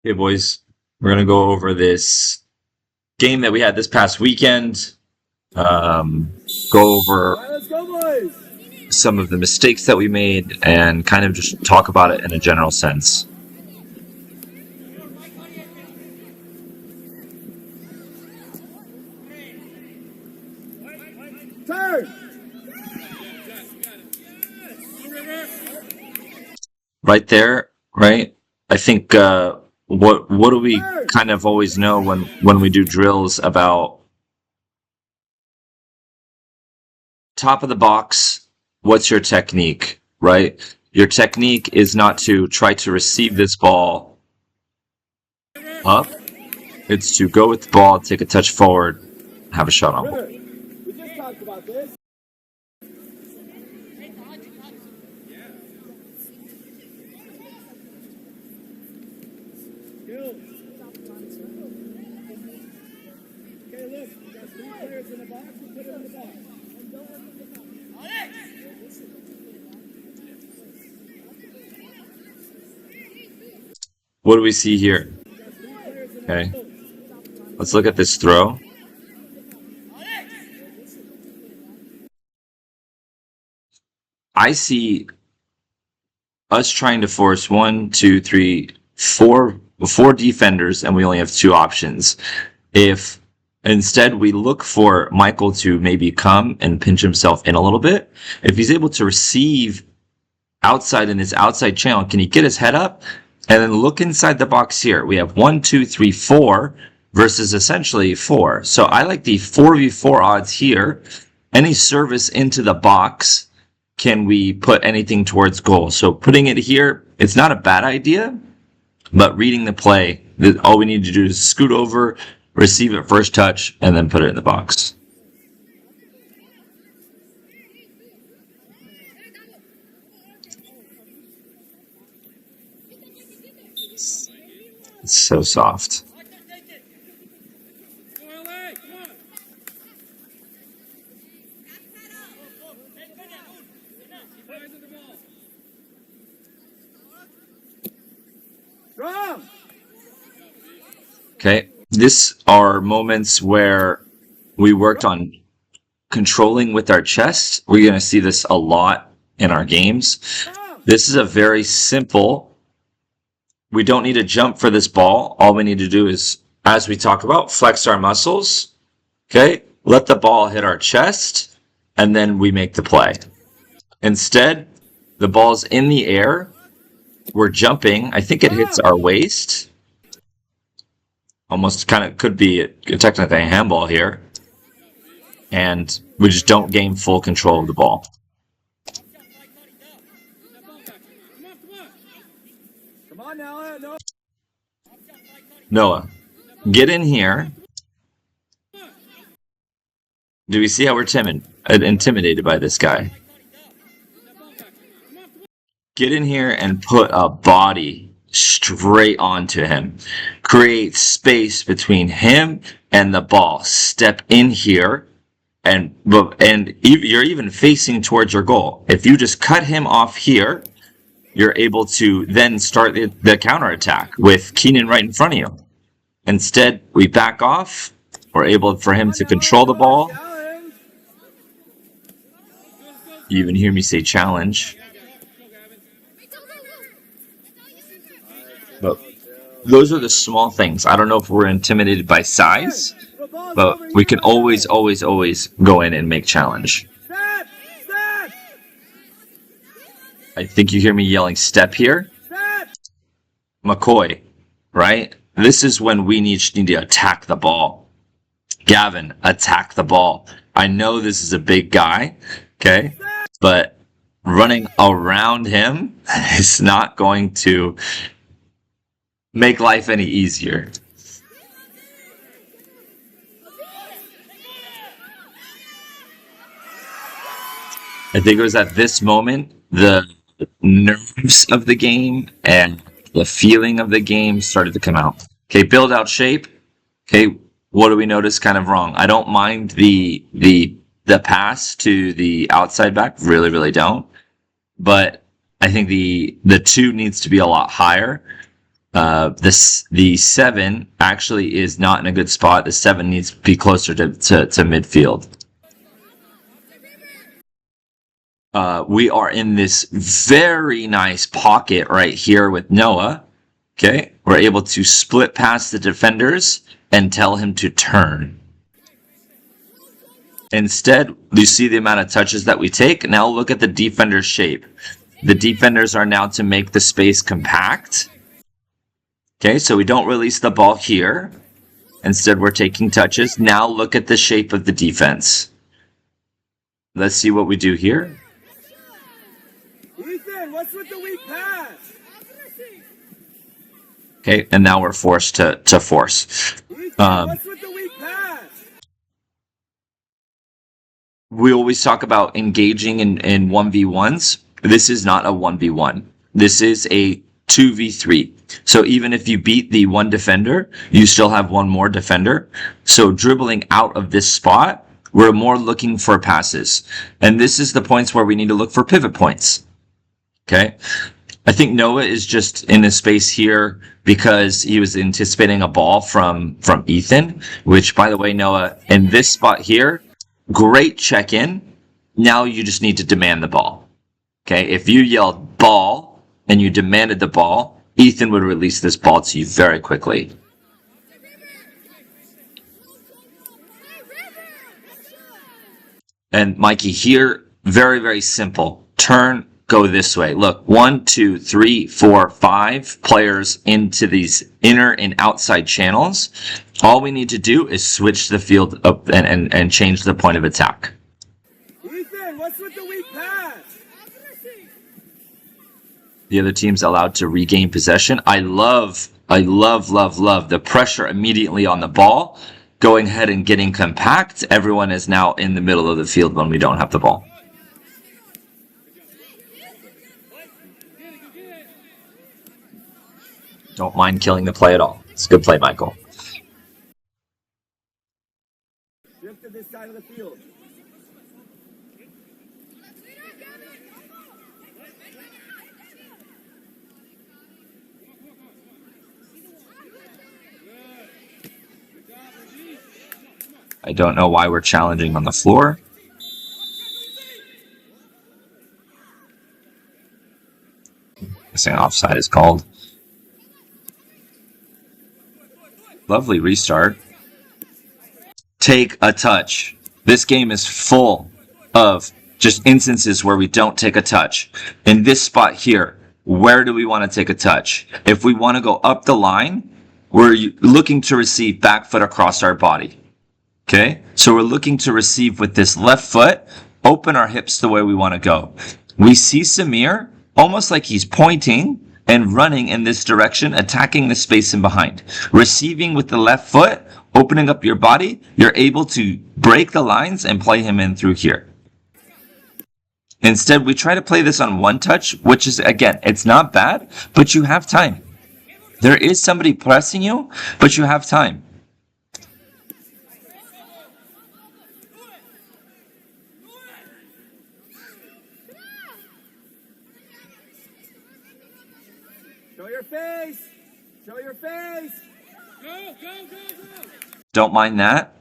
Hey boys, we're gonna go over this game that we had this past weekend. Go over Let's go, boys! some of the mistakes that we made and kind of just talk about it in a general sense. Turn! Right there, right? I think what do we kind of always know when we do drills about top of the box, what's your technique, right? Your technique is not to try to receive this ball up. It's to go with the ball, take a touch forward, have a shot on goal. We just talked about this. Skills. Okay, look, we got 3 players in the box, we'll put it in the box. What do we see here? Okay. Let's look at this throw. I see us trying to force 1, 2, 3, 4 defenders, and we only have 2 options. If instead we look for Michael to maybe come and pinch himself in a little bit, if he's able to receive outside in this outside channel, can he get his head up? And then look inside the box here. We have 1, 2, 3, 4 versus essentially 4. So I like the 4v4 odds here. Any service into the box, can we put anything towards goal? So putting it here, it's not a bad idea, but reading the play, all we need to do is scoot over, receive it first touch, and then put it in the box. It's so soft. Okay, these are moments where we worked on controlling with our chest. We're going to see this a lot in our games. This is a very simple, we don't need to jump for this ball. All we need to do is, as we talk about, flex our muscles. Okay, let the ball hit our chest, and then we make the play. Instead, the ball's in the air. We're jumping. I think it hits our waist. Almost kind of could be technically a handball here. And we just don't gain full control of the ball. Come on now, Noah, get in here. Do we see how we're intimidated by this guy? Get in here and put a body straight onto him. Create space between him and the ball. Step in here, and you're even facing towards your goal. If you just cut him off here, you're able to then start the counterattack with Keenan right in front of you. Instead, we back off. We're able for him to control the ball. You even hear me say challenge. But those are the small things. I don't know if we're intimidated by size, but we can always go in and make challenge. I think you hear me yelling step here. McCoy, right? This is when we need to attack the ball. Gavin, attack the ball. I know this is a big guy, okay? But running around him is not going to make life any easier. I think it was at this moment, the nerves of the game and the feeling of the game started to come out. Okay, build out shape. Okay, what do we notice kind of wrong? I don't mind the pass to the outside back, really don't. But I think the 2 needs to be a lot higher. The 7 actually is not in a good spot. The 7 needs to be closer to midfield. We are in this very nice pocket right here with Noah. Okay, we're able to split past the defenders and tell him to turn. Instead, you see the amount of touches that we take. Now look at the defender's shape. The defenders are now to make the space compact. Okay, so we don't release the ball here. Instead, we're taking touches. Now look at the shape of the defense. Let's see what we do here. Ethan, what's with the weak pass? Okay, and now we're forced to force. Ethan, what's with the weak pass? We always talk about engaging in 1v1s. This is not a 1v1. This is a 2v3. So even if you beat the one defender, you still have one more defender. So dribbling out of this spot, we're more looking for passes. And this is the points where we need to look for pivot points. Okay? I think Noah is just in a space here because he was anticipating a ball from Ethan, which, by the way, Noah, in this spot here, great check-in. Now you just need to demand the ball. Okay? If you yelled ball and you demanded the ball, Ethan would release this ball to you very quickly. And Mikey, here, very, very simple. Turn, go this way. Look, 1, 2, 3, 4, 5 players into these inner and outside channels. All we need to do is switch the field up and change the point of attack. Ethan, what's with the weak pass? The other team's allowed to regain possession. I love the pressure immediately on the ball. Going ahead and getting compact. Everyone is now in the middle of the field when we don't have the ball. Don't mind killing the play at all. It's a good play, Michael. Drift to this side of the field. I don't know why we're challenging on the floor. Guessing offside is called. Lovely restart. Take a touch. This game is full of just instances where we don't take a touch. In this spot here, where do we want to take a touch? If we want to go up the line, we're looking to receive back foot across our body. Okay, so we're looking to receive with this left foot, open our hips the way we want to go. We see Samir almost like he's pointing and running in this direction, attacking the space in behind. Receiving with the left foot, opening up your body, you're able to break the lines and play him in through here. Instead, we try to play this on one touch, which is, again, it's not bad, but you have time. There is somebody pressing you, but you have time. Show your face! Show your face! Go, go, go, go! Don't mind that.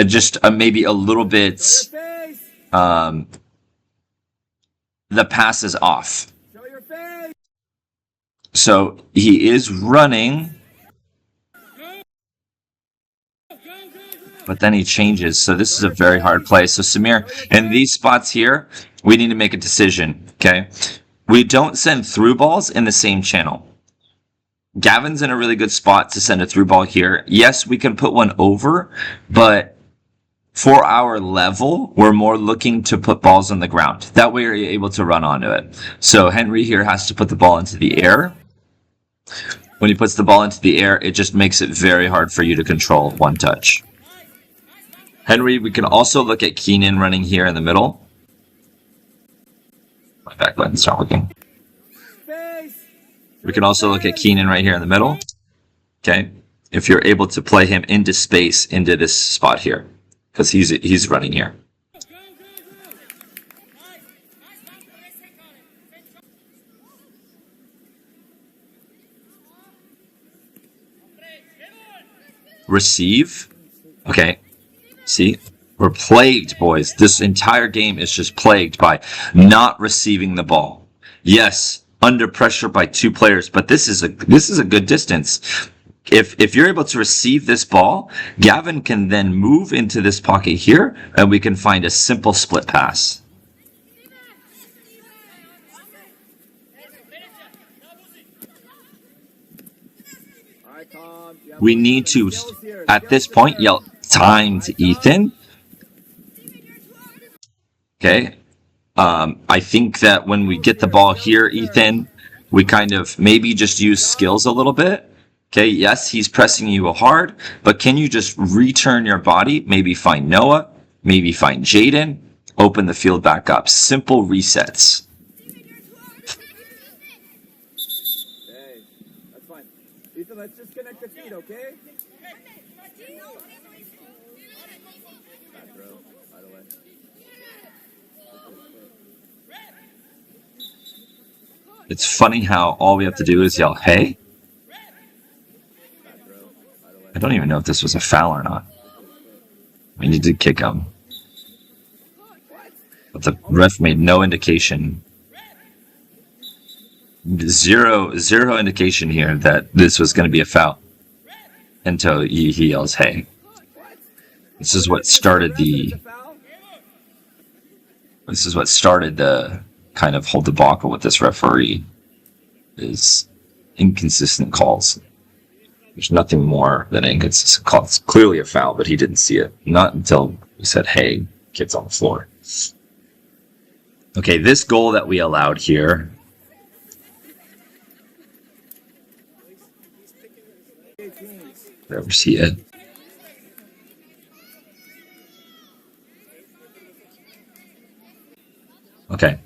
Just maybe a little bit. Show your face! The pass is off. Show your face! So he is running. But then he changes. So this is a very hard play. So Samir, in these spots here, we need to make a decision. Okay. We don't send through balls in the same channel. Gavin's in a really good spot to send a through ball here. Yes, we can put one over, but for our level, we're more looking to put balls on the ground. That way you're able to run onto it. So Henry here has to put the ball into the air. When he puts the ball into the air, it just makes it very hard for you to control one touch. Henry, we can also look at Keenan running here in the middle. My back button's not working. We can also look at Keenan right here in the middle. Okay, if you're able to play him into space, into this spot here, because he's running here. receive. Okay, see, we're plagued, boys. This entire game is just plagued by not receiving the ball. Yes, under pressure by 2 players, but this is a good distance. If you're able to receive this ball, Gavin can then move into this pocket here, and we can find a simple split pass. We need to, at this point, yell time to Ethan. Okay. I think that when we get the ball here, Ethan, we kind of maybe just use skills a little bit. Okay, yes, he's pressing you hard, but can you just return your body? Maybe find Noah, maybe find Jaden, open the field back up. Simple resets. Hey, that's fine. Ethan, let's just connect the feet, okay? Back row, by the way. It's funny how all we have to do is yell, hey? I don't even know if this was a foul or not. We need to kick him. But the ref made no indication. Zero indication here that this was going to be a foul. Until he yells, hey. This is what started the kind of whole debacle with this referee. Is inconsistent calls. There's nothing more than an inconsistent call. It's clearly a foul, but he didn't see it. Not until we said, hey, kid's on the floor. Okay, this goal that we allowed here. Never see it. Okay.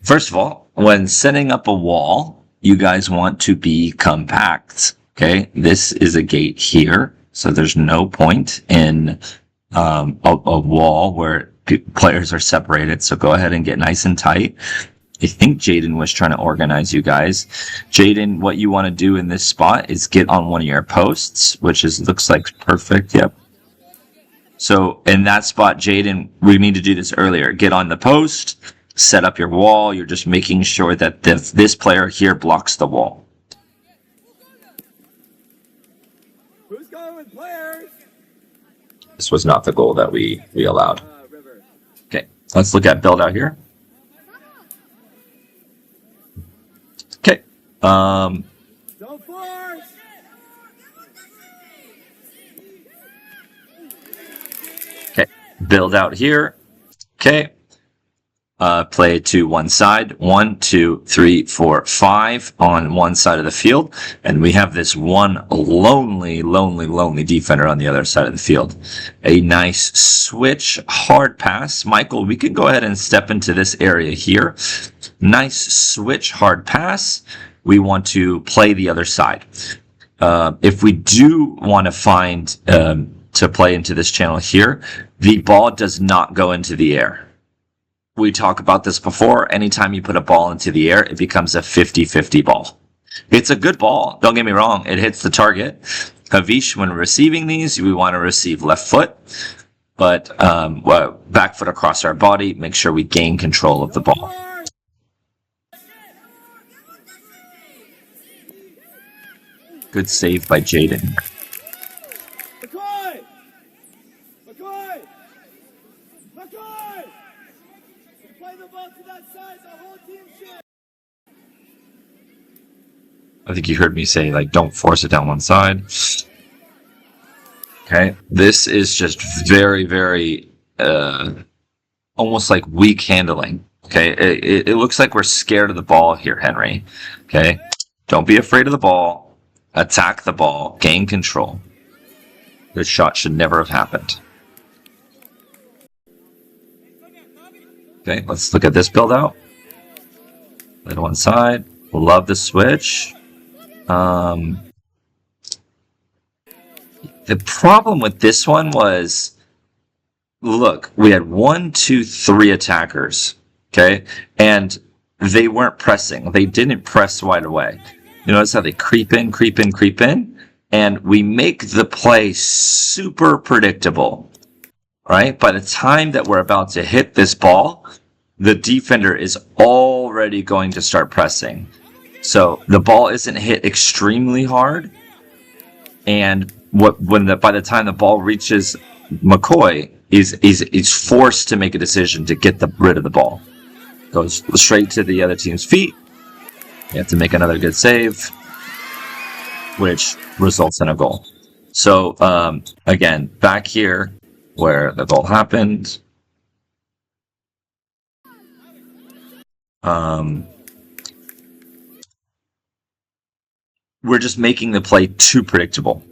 First of all, when setting up a wall, you guys want to be compact. Okay, this is a gate here, so there's no point in a wall where players are separated. So go ahead and get nice and tight. I think Jaden was trying to organize you guys. Jaden, what you want to do in this spot is get on one of your posts, which looks like perfect. Yep. So in that spot, Jaden, we need to do this earlier. Get on the post, set up your wall. You're just making sure that this player here blocks the wall. Who's going with players? This was not the goal that we allowed. Okay, let's look at build out here. Okay. Don't force. Okay, build out here. Okay. Play to one side. 1, 2, 3, 4, 5 on one side of the field. And we have this one lonely defender on the other side of the field. A nice switch, hard pass. Michael, we can go ahead and step into this area here. Nice switch, hard pass. We want to play the other side. If we do want to find to play into this channel here, the ball does not go into the air. We talked about this before. Anytime you put a ball into the air, it becomes a 50-50 ball. It's a good ball. Don't get me wrong. It hits the target. Havish, when receiving these, we want to receive left foot, but back foot across our body. Make sure we gain control of the ball. Good save by Jaden. McCoy! McCoy! McCoy! Play the ball to that side, the whole team should. I think you heard me say, like, don't force it down one side. Okay. This is just very, almost like weak handling. Okay. It looks like we're scared of the ball here, Henry. Okay. Don't be afraid of the ball. Attack the ball. Gain control. This shot should never have happened. Okay, let's look at this build out. Play to one side. Love the switch. The problem with this one was, look, we had 1, 2, 3 attackers. Okay, and they weren't pressing. They didn't press right away. You notice how they creep in, and we make the play super predictable, right? By the time that we're about to hit this ball, the defender is already going to start pressing. So the ball isn't hit extremely hard, and by the time the ball reaches McCoy, is forced to make a decision to get rid of the ball. Goes straight to the other team's feet. You have to make another good save, which results in a goal. So again, back here where the goal happened, we're just making the play too predictable.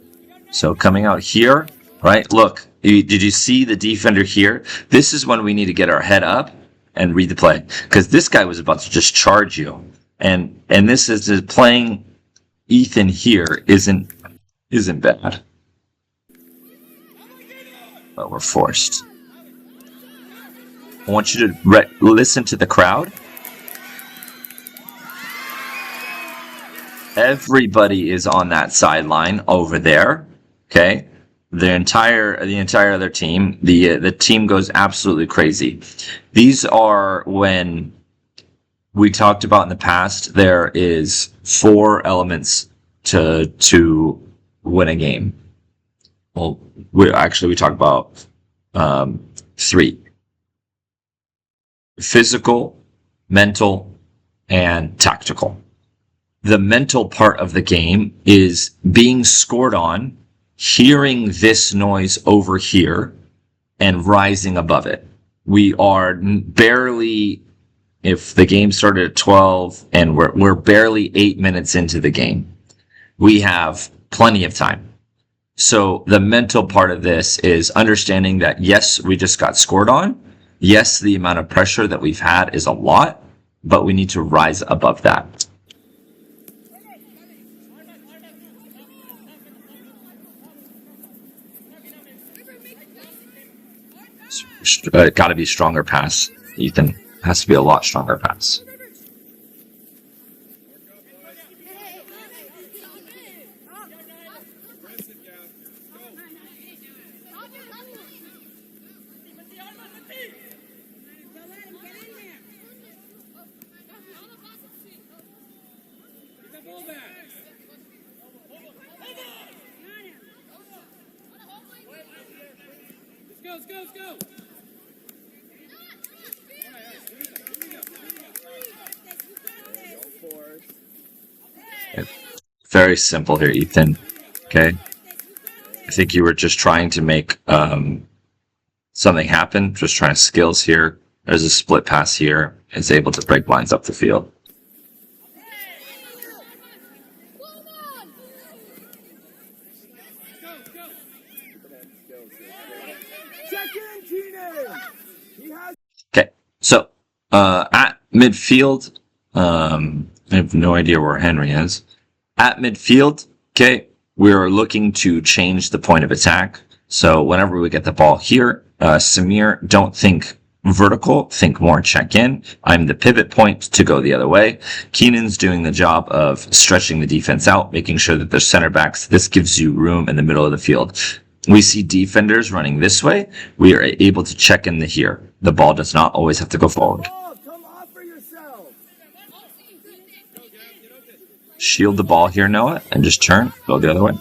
So coming out here, right? Look, did you see the defender here? This is when we need to get our head up and read the play, because this guy was about to just charge you, and this is playing Ethan here isn't bad, but we're forced. I want you to listen to the crowd. Everybody is on that sideline over there. Okay, the entire other team, the team goes absolutely crazy. These are when we talked about in the past. There is 4 elements to win a game. Well, we talked about 3: physical, mental, and tactical. The mental part of the game is being scored on, hearing this noise over here, and rising above it. We are barely, if the game started at 12 and we're barely 8 minutes into the game, we have plenty of time. So the mental part of this is understanding that, yes, we just got scored on. Yes, the amount of pressure that we've had is a lot, but we need to rise above that. Got to be stronger pass, Ethan. Has to be a lot stronger pass. Let's go. Very simple here, Ethan. Okay. I think you were just trying to make something happen, just trying to skills here. There's a split pass here. It's able to break lines up the field. Okay, so at midfield, I have no idea where Henry is. At midfield, okay, we're looking to change the point of attack. So whenever we get the ball here, Samir, don't think vertical, think more check in. I'm the pivot point to go the other way. Keenan's doing the job of stretching the defense out, making sure that they're center backs. This gives you room in the middle of the field. We see defenders running this way. We are able to check in here. The ball does not always have to go forward. Shield the ball here, Noah, and just turn, go the other way.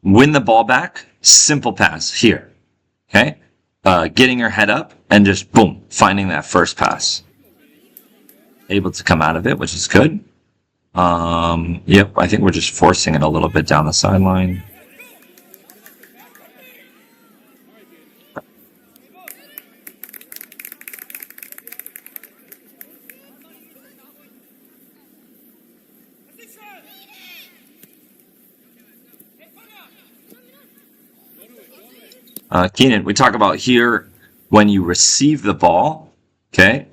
Win the ball back, simple pass here. Okay, getting your head up and just boom, finding that first pass. Able to come out of it, which is good. Yep, I think we're just forcing it a little bit down the sideline. Keenan, we talk about here when you receive the ball, okay?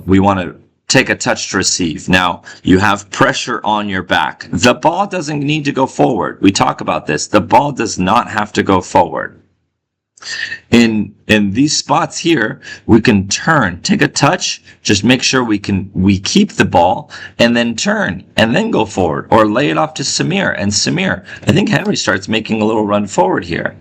We want to take a touch to receive. Now, you have pressure on your back. The ball doesn't need to go forward. We talk about this. The ball does not have to go forward. In these spots here, we can turn, take a touch, just make sure we keep the ball, and then turn, and then go forward, or lay it off to Samir. And Samir, I think Henry starts making a little run forward here.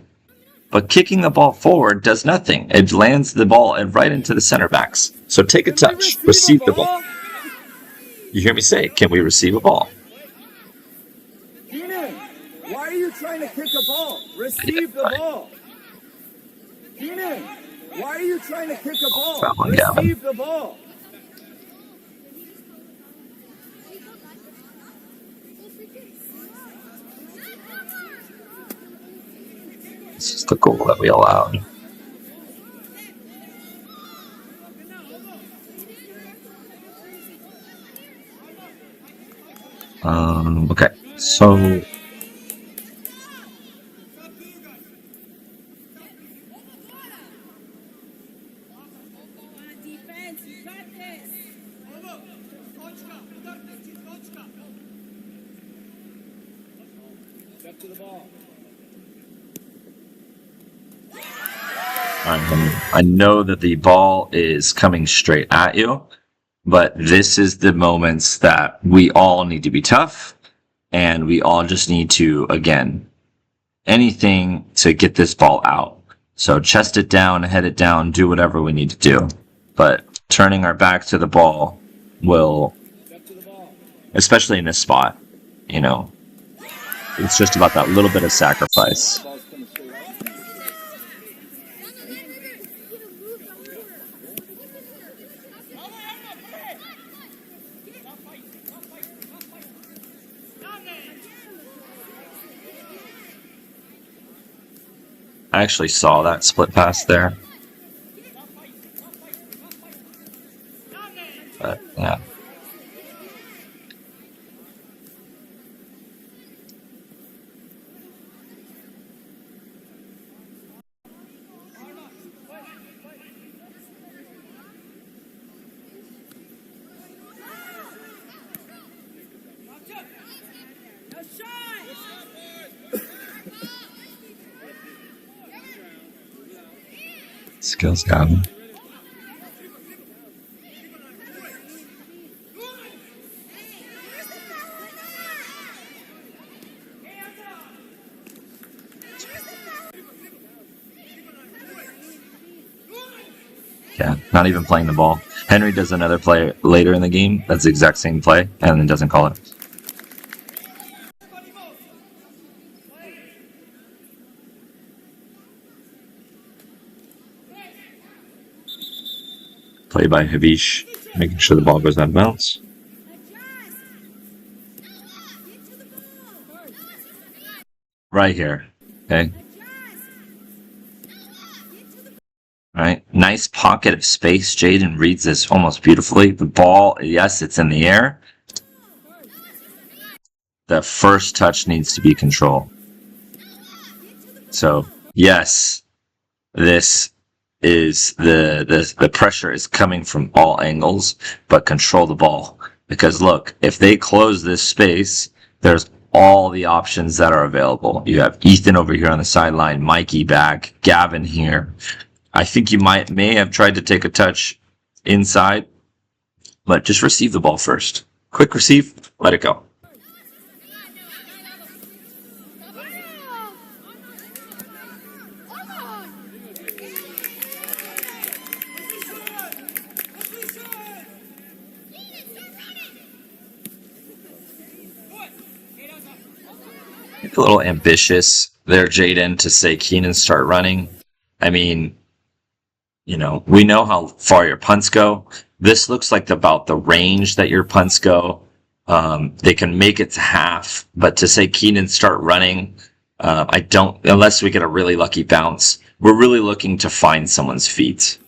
But kicking the ball forward does nothing. It lands the ball right into the center backs. So take a touch, receive the ball. You hear me say, can we receive a ball? Keenan, why are you trying to kick a ball? Receive the ball. Keenan, why are you trying to kick a ball? Receive the ball. This is the goal that we allowed. Okay, so Step to the ball. I know that the ball is coming straight at you, but this is the moments that we all need to be tough, and we all just need to, again, anything to get this ball out. So chest it down, head it down, do whatever we need to do. But turning our back to the ball will, especially in this spot, you know, it's just about that little bit of sacrifice. I actually saw that split pass there. But, yeah. Skills got him. Yeah, not even playing the ball. Henry does another play later in the game. That's the exact same play, and then doesn't call it. Play by Havish, making sure the ball goes out of bounds. Right here, okay? Right, nice pocket of space. Jaden reads this almost beautifully. The ball, yes, it's in the air. The first touch needs to be control. So, yes, this is the pressure is coming from all angles, but control the ball. Because look, if they close this space, there's all the options that are available. You have Ethan over here on the sideline, Mikey back, Gavin here. I think you may have tried to take a touch inside, but just receive the ball first. Quick receive, let it go. A little ambitious there, Jaden, to say Keenan start running. I mean, you know, we know how far your punts go. This looks like about the range that your punts go. They can make it to half, but to say Keenan start running, I don't, unless we get a really lucky bounce. We're really looking to find someone's feet.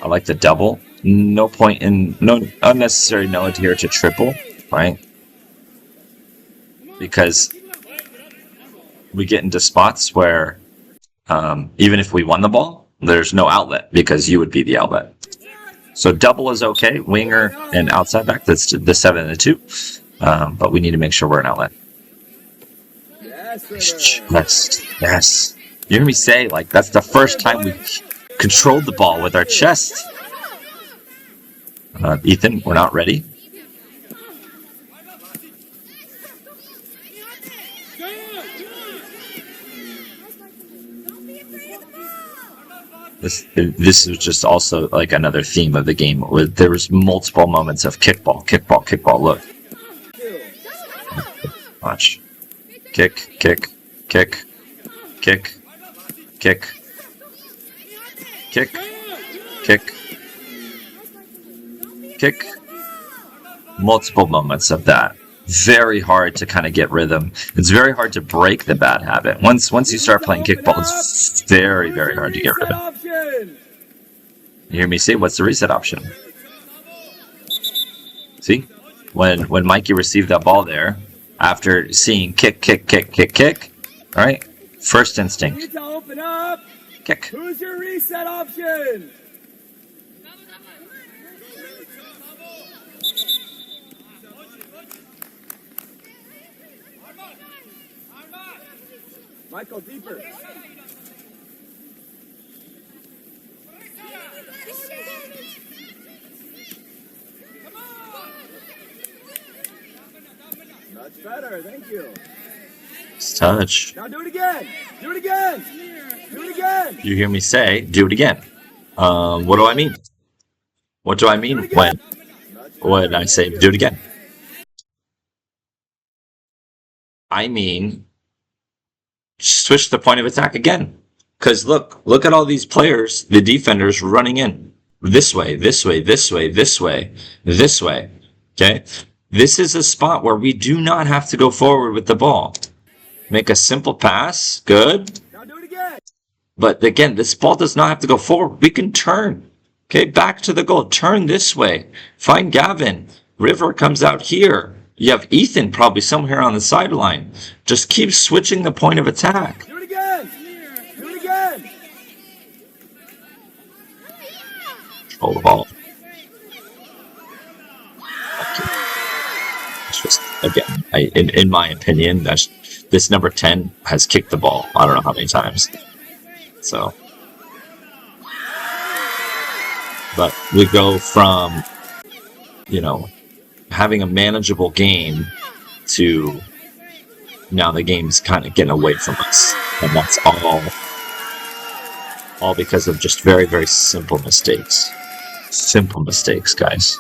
I like the double. No point in, no unnecessary no adhere to triple, right? Because we get into spots where even if we won the ball, there's no outlet because you would be the outlet. So double is okay. Winger and outside back, that's the 7 and the 2. But we need to make sure we're an outlet. Chest. Yes. You hear me say, like, that's the first time we controlled the ball with our chest. Ethan, we're not ready. This is just also like another theme of the game where there was multiple moments of kickball. Look. Watch. Kick. Multiple moments of that. Very hard to kind of get rhythm. It's very hard to break the bad habit. Once you start playing kickball, it's very, very hard to get rid of it. You hear me say, what's the reset option? See? When Mikey received that ball there, after seeing kick, right? First instinct. Kick. Who's your reset option? Michael, deeper. Much better, thank you. Nice touch. Now do it again. Do it again. Do it again. You hear me say, do it again. What do I mean? What do I mean when I say do it again? I mean, switch the point of attack again. Because look at all these players, the defenders running in. This way. Okay? This is a spot where we do not have to go forward with the ball. Make a simple pass. Good. Now do it again. But again, this ball does not have to go forward. We can turn. Okay, back to the goal. Turn this way. Find Gavin. River comes out here. You have Ethan probably somewhere on the sideline. Just keep switching the point of attack. Do it again. Do it again. Control the ball. It's just, again, in my opinion, this number 10 has kicked the ball. I don't know how many times. So, but we go from, having a manageable game to now the game's kind of getting away from us. And that's all because of just very, very simple mistakes. Simple mistakes, guys.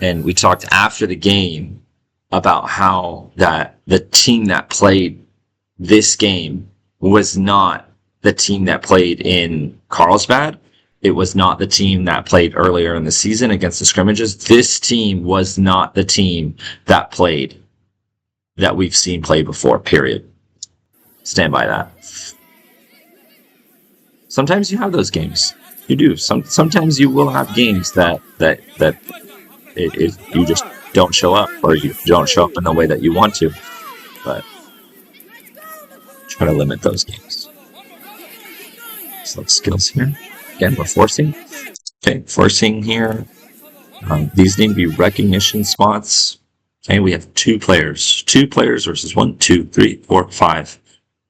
And we talked after the game about how that the team that played this game was not the team that played in Carlsbad. It was not the team that played earlier in the season against the scrimmages. This team was not the team that played, that we've seen play before, period. Stand by that. Sometimes you have those games. You do. Sometimes you will have games that you just don't show up, or you don't show up in the way that you want to. But try to limit those games. Select skills here. Again, we're forcing. Okay, forcing here. These need to be recognition spots. Okay, we have 2 players. 2 players versus 1, 2, 3, 4, 5.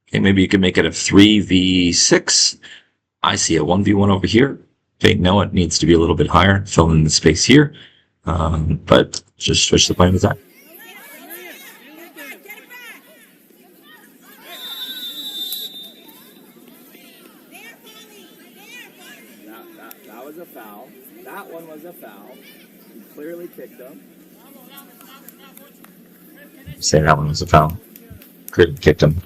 Okay, maybe you can make it a 3v6. I see a 1v1 over here. Okay, no, it needs to be a little bit higher. Fill in the space here. But just switch the point of attack. That was a foul. That one was a foul. You clearly kicked him. Say that one was a foul. Clearly kicked him.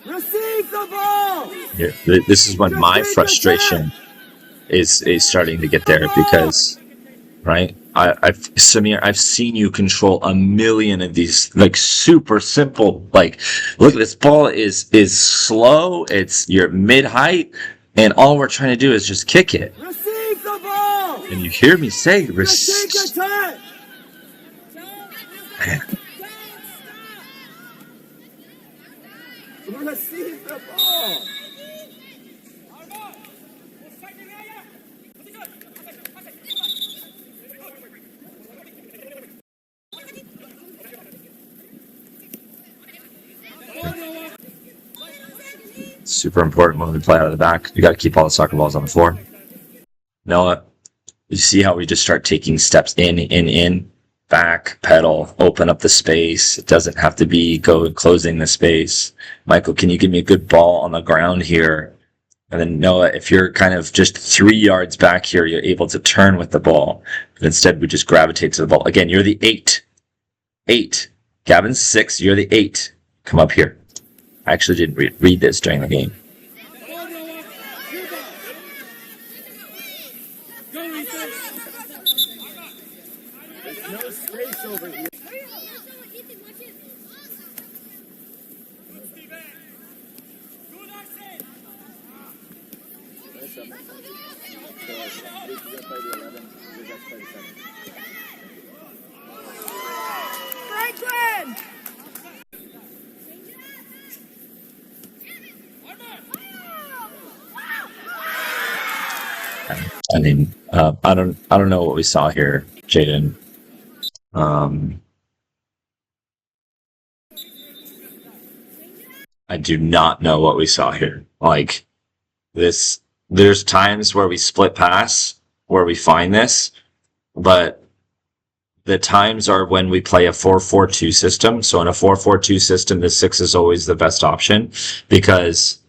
Receive the ball! Here, this is when my frustration is starting to get there because, right? Samir, I've seen you control a million of these, like, super simple, like, look, this ball is slow, you're mid-height, and all we're trying to do is just kick it. Receive the ball! And you hear me say, Just take your time! Receive the ball! Super important when we play out of the back. You got to keep all the soccer balls on the floor. Noah, you see how we just start taking steps in, back, pedal, open up the space. It doesn't have to be closing the space. Michael, can you give me a good ball on the ground here? And then Noah, if you're kind of just 3 yards back here, you're able to turn with the ball. But instead, we just gravitate to the ball. Again, you're the 8. 8. Gavin's 6. You're the 8. Come up here. I actually didn't read this during the game. There's no space over here. Franklin! I mean, I don't know what we saw here, Jaden. I do not know what we saw here. Like this, there's times where we split pass where we find this, but the times are when we play a 4-4-2 system. So in a 4-4-2 system, the 6 is always the best option because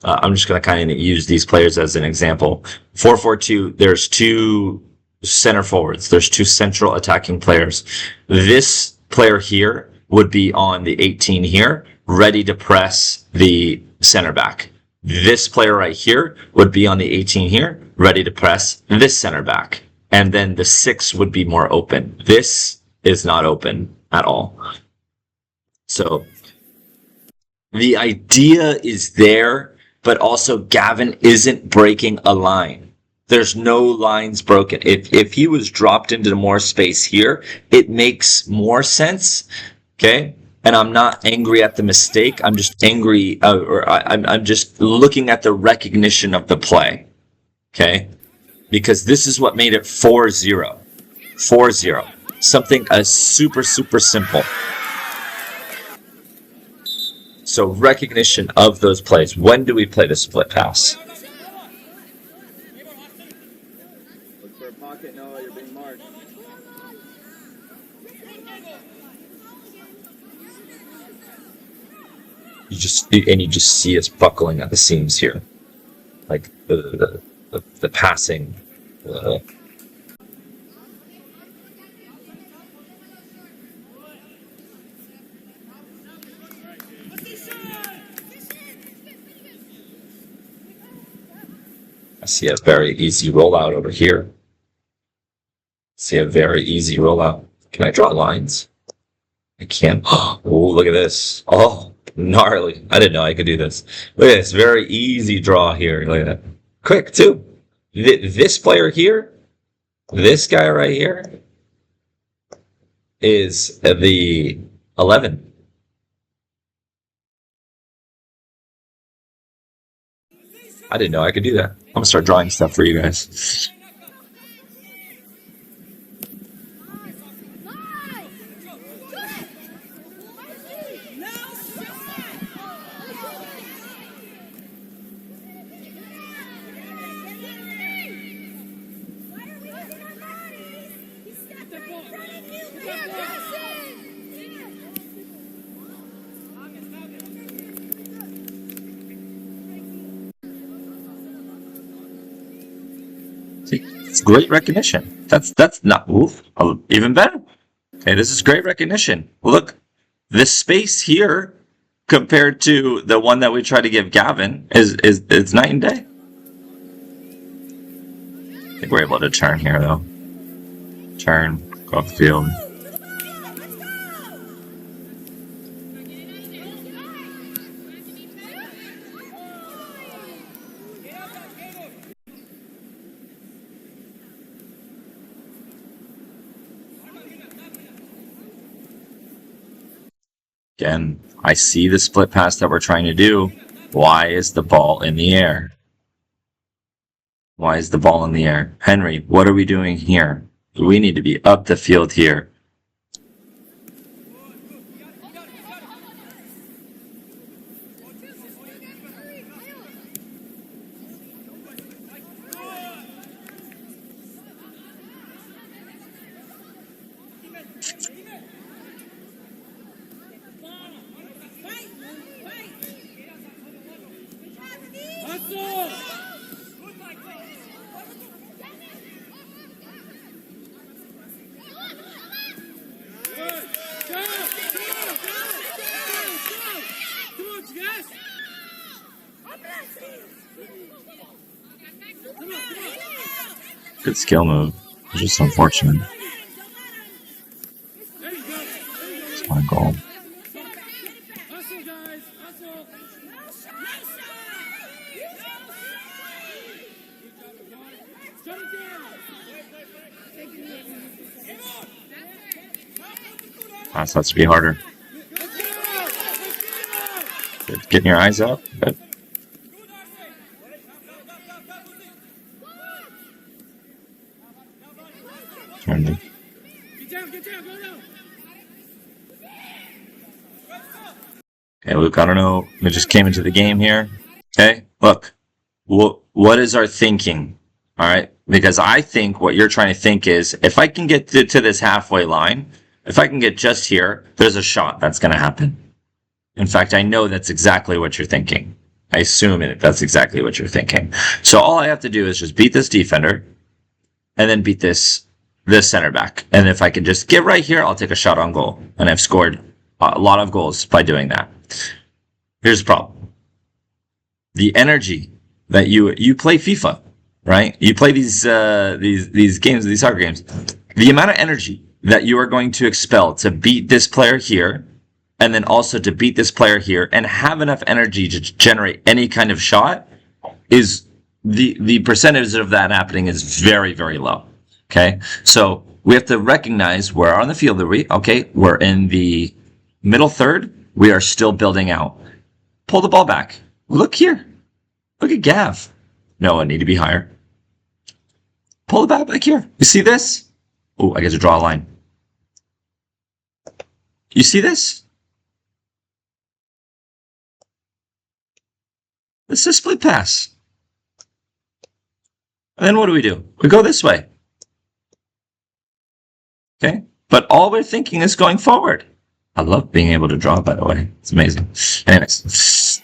I'm just going to kind of use these players as an example. 4-4-2, there's 2 center forwards. There's 2 central attacking players. This player here would be on the 18 here, ready to press the center back. This player right here would be on the 18 here, ready to press this center back. And then the 6 would be more open. This is not open at all. So the idea is there, but also Gavin isn't breaking a line. There's no lines broken. If he was dropped into more space here, it makes more sense. Okay? And I'm not angry at the mistake. I'm just angry, I'm just looking at the recognition of the play. Okay? Because this is what made it 4-0. 4-0. Something super, super simple. So recognition of those plays. When do we play the split pass? Look for a pocket, Noah. You're being marked. You just see us buckling at the seams here, like the passing. I see a very easy rollout over here. See a very easy rollout. Can I draw lines? I can. Oh, look at this. Oh, gnarly. I didn't know I could do this. Look at this. Very easy draw here. Look at that. Quick, too. This player here, this guy right here, is the 11. I didn't know I could do that. I'm going to start drawing stuff for you guys. See, it's great recognition. That's not even better. Okay, this is great recognition. Look, this space here compared to the one that we try to give Gavin is night and day. I think we're able to turn here though. Turn. Go off the field. Again, I see the split pass that we're trying to do. Why is the ball in the air? Why is the ball in the air? Henry, what are we doing here? We need to be up the field here. Good skill move. It's just unfortunate. It's my goal. Pass has to be harder. Getting your eyes up. Good. Turn. Okay, Luke, I don't know. We just came into the game here. Okay, look. What is our thinking? All right? Because I think what you're trying to think is, if I can get to this halfway line, if I can get just here, there's a shot that's going to happen. In fact, I know that's exactly what you're thinking. I assume that's exactly what you're thinking. So all I have to do is just beat this defender and then beat this center back. And if I can just get right here, I'll take a shot on goal. And I've scored a lot of goals by doing that. Here's the problem. The energy that you play FIFA, right? You play these games, these soccer games. The amount of energy that you are going to expel to beat this player here, and then also to beat this player here, and have enough energy to generate any kind of shot, is the percentage of that happening is very, very low. Okay, so we have to recognize where on the field are we. Okay, we're in the middle third. We are still building out. Pull the ball back. Look here. Look at Gav. No, I need to be higher. Pull the ball back here. You see this? Oh, I get to draw a line. You see this? This is a split pass. And then what do? We go this way. Okay? But all we're thinking is going forward. I love being able to draw, by the way. It's amazing. Anyways.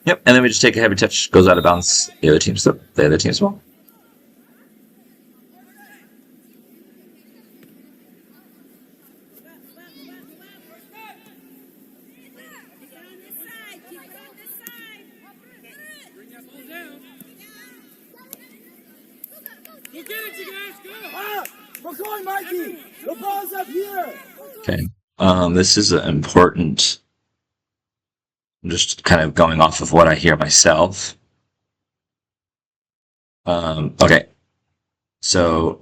Yep, and then we just take a heavy touch, goes out of bounds. The other team's well. Mikey! The ball's up here! Okay. This is important. I'm just kind of going off of what I hear myself. Okay. So,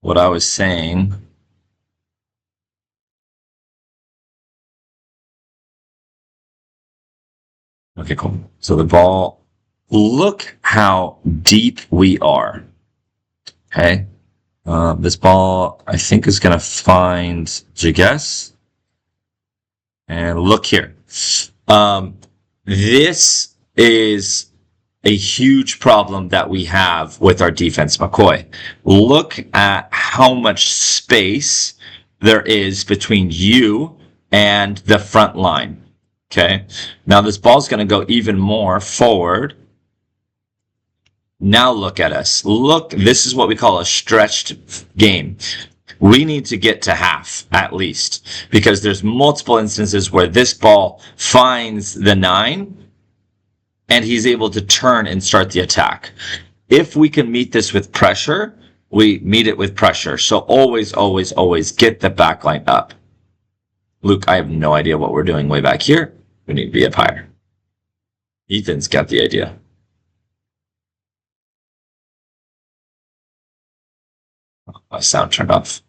what I was saying. Okay, cool. So the ball, look how deep we are. Okay. This ball, I think, is going to find Jaguess. And look here. This is a huge problem that we have with our defense, McCoy. Look at how much space there is between you and the front line. Okay. Now this ball's going to go even more forward. Now look at us. Look, this is what we call a stretched game. We need to get to half, at least, because there's multiple instances where this ball finds the 9, and he's able to turn and start the attack. If we can meet this with pressure, we meet it with pressure. So always, always, always get the back line up. Luke, I have no idea what we're doing way back here. We need to be up higher. Ethan's got the idea. My sound turned off.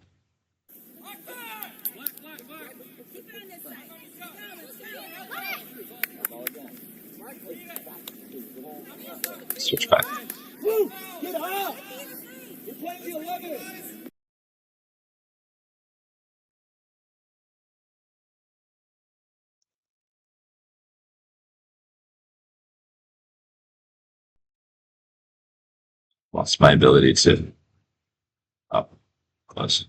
Switch back. Luke, get up! You're playing the 11. Lost my ability to up close.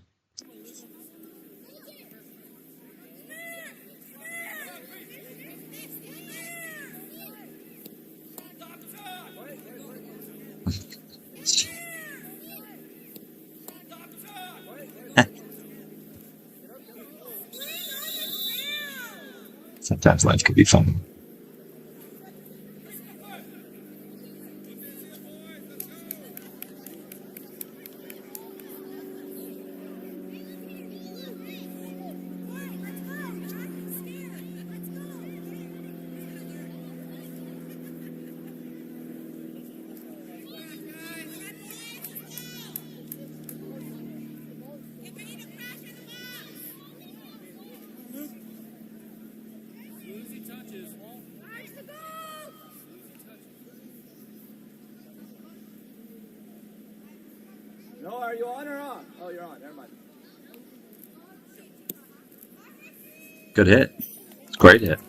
Sometimes life could be fun. No, are you on or off? Oh, you're on. Never mind. Good hit. Great hit.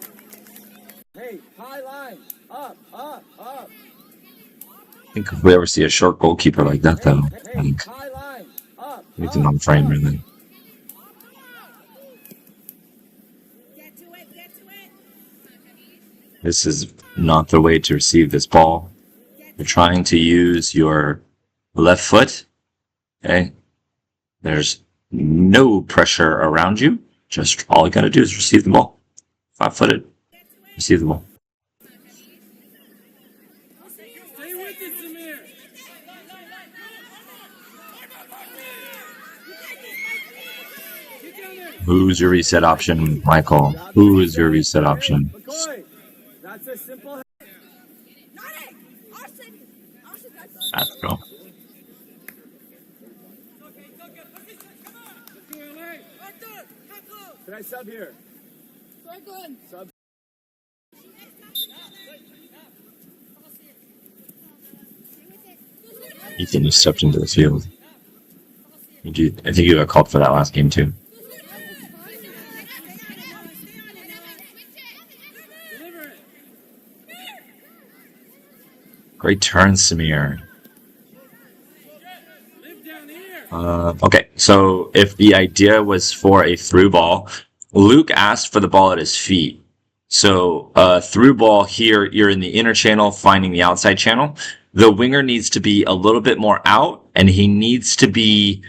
Hey, high line. Up, up, up. I think if we ever see a short goalkeeper like that, though, I Hey, think high line. Up, he's an on frame, really. Get to it, get to it. This is not the way to receive this ball. You're trying to use your left foot. Okay. There's no pressure around you. Just all you gotta do is receive the ball. 5-footed. Receive the ball. Stay with it, Samir. Get down there. Who's your reset option, Michael? Who is your reset option? McCoy. That's a simple. Not it. Arson. Arson, that's Let's go. Can I sub here? Franklin. Sub. Ethan, you stepped into the field. I think you got called for that last game, too. Great turn, Samir. Okay, so if the idea was for a through ball, Luke asked for the ball at his feet. So through ball here, you're in the inner channel, finding the outside channel. The winger needs to be a little bit more out, and he needs to be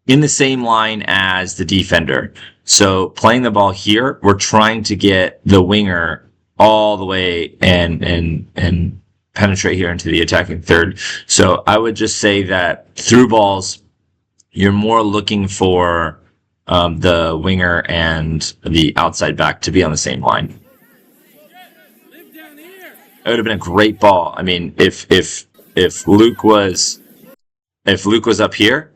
in the same line as the defender. So playing the ball here, we're trying to get the winger all the way and penetrate here into the attacking third. So I would just say that through balls, you're more looking for the winger and the outside back to be on the same line. It would have been a great ball. I mean, if Luke was up here,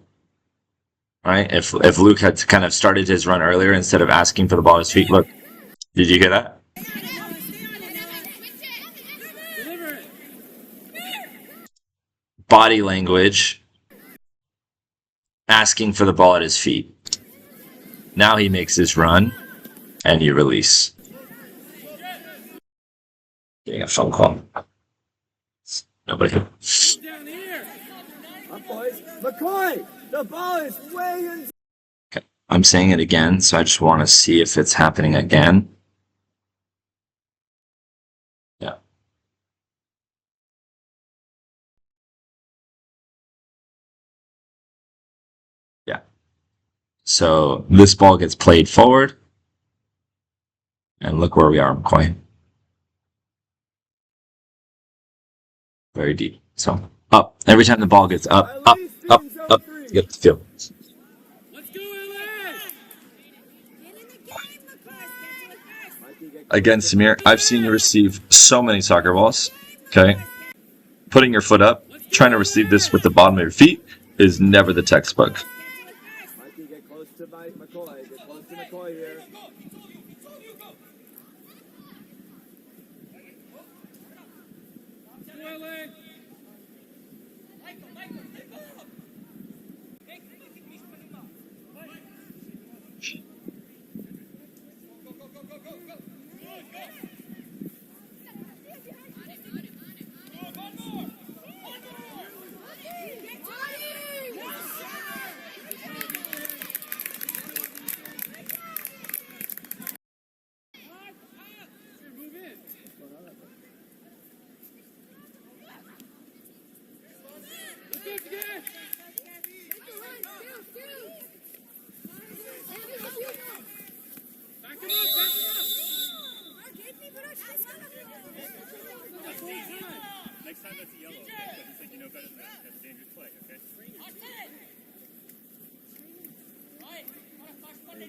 right? If Luke had kind of started his run earlier instead of asking for the ball at his feet. Look, did you hear that? Body language. Asking for the ball at his feet. Now he makes his run, and you release. Getting a phone call. Nobody. Up, boys. McCoy, the ball is way in. Okay. I'm saying it again, so I just want to see if it's happening again. Yeah. Yeah. So this ball gets played forward. And look where we are, McCoy. Very deep. So up. Every time the ball gets up, up, up, up, Get the field. Let's go, LASC! Get in the game, McCoy! Again, Samir, I've seen you receive so many soccer balls. Okay, putting your foot up, trying to receive this with the bottom of your feet is never the textbook. Mikey, get close to McCoy. Get close to McCoy here. Go, LA! Next time that's a yellow, okay? I just think you know better than that. That's a dangerous play, okay?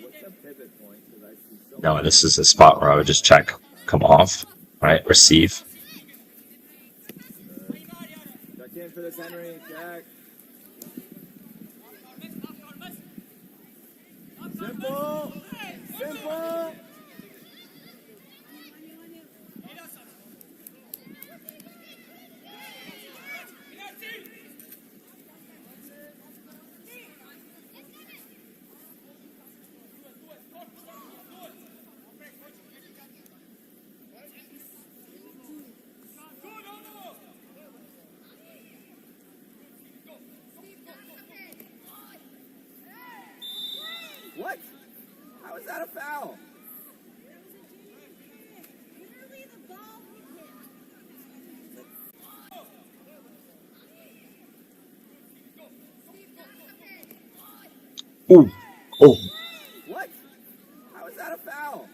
What's the pivot point? Because I see so No, this is a spot where I would just check, come off, right, receive. Check in for this, Henry. Check. Simple. Simple. What? How is that a foul? Ooh, oh, What? How is that a foul?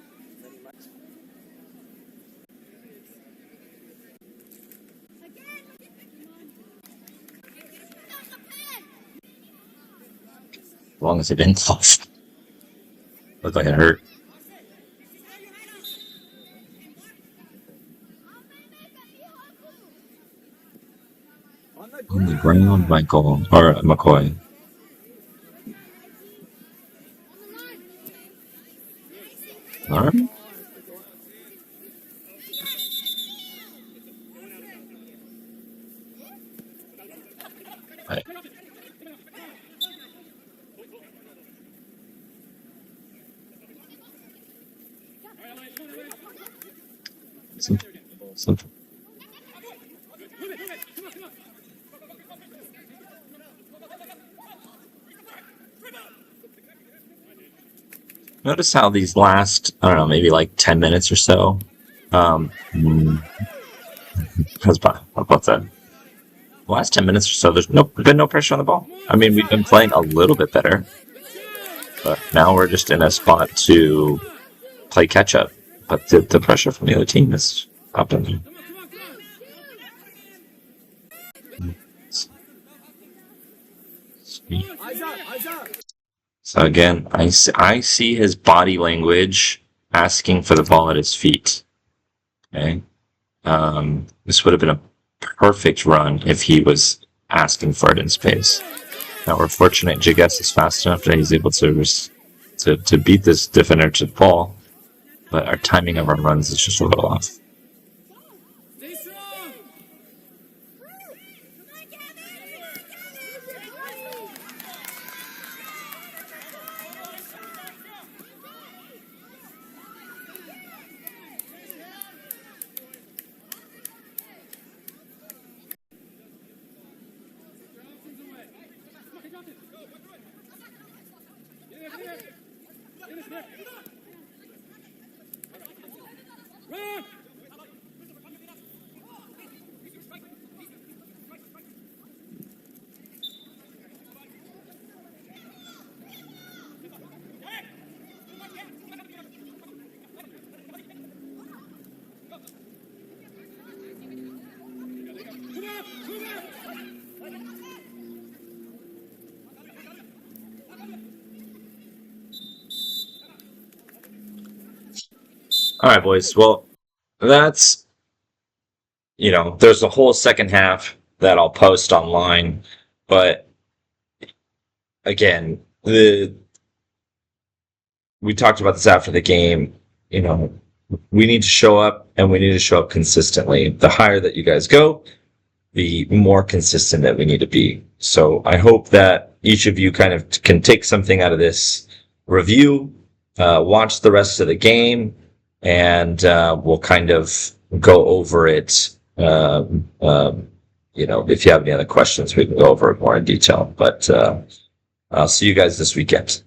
as long as it didn't tough. Looked like it hurt. On the ground, Michael, or McCoy. All right. Right. Simple. Notice how these last, I don't know, maybe like 10 minutes or so. How's about that? Last 10 minutes or so, there's been no pressure on the ball. I mean, we've been playing a little bit better, but now we're just in a spot to play catch up. But the pressure from the other team is up and down. Eyes up, eyes up. So again, I see his body language asking for the ball at his feet. Okay, this would have been a perfect run if he was asking for it in space. Now we're fortunate Jiges is fast enough that he's able to beat this defender to the ball, but our timing of our runs is just a little off. Stay strong! Run! Come on! Come on! All right, boys. Well, that's, there's a whole second half that I'll post online, but again, we talked about this after the game. We need to show up, and we need to show up consistently. The higher that you guys go, the more consistent that we need to be. So I hope that each of you kind of can take something out of this review, watch the rest of the game, and we'll kind of go over it. If you have any other questions, we can go over it more in detail. But I'll see you guys this weekend.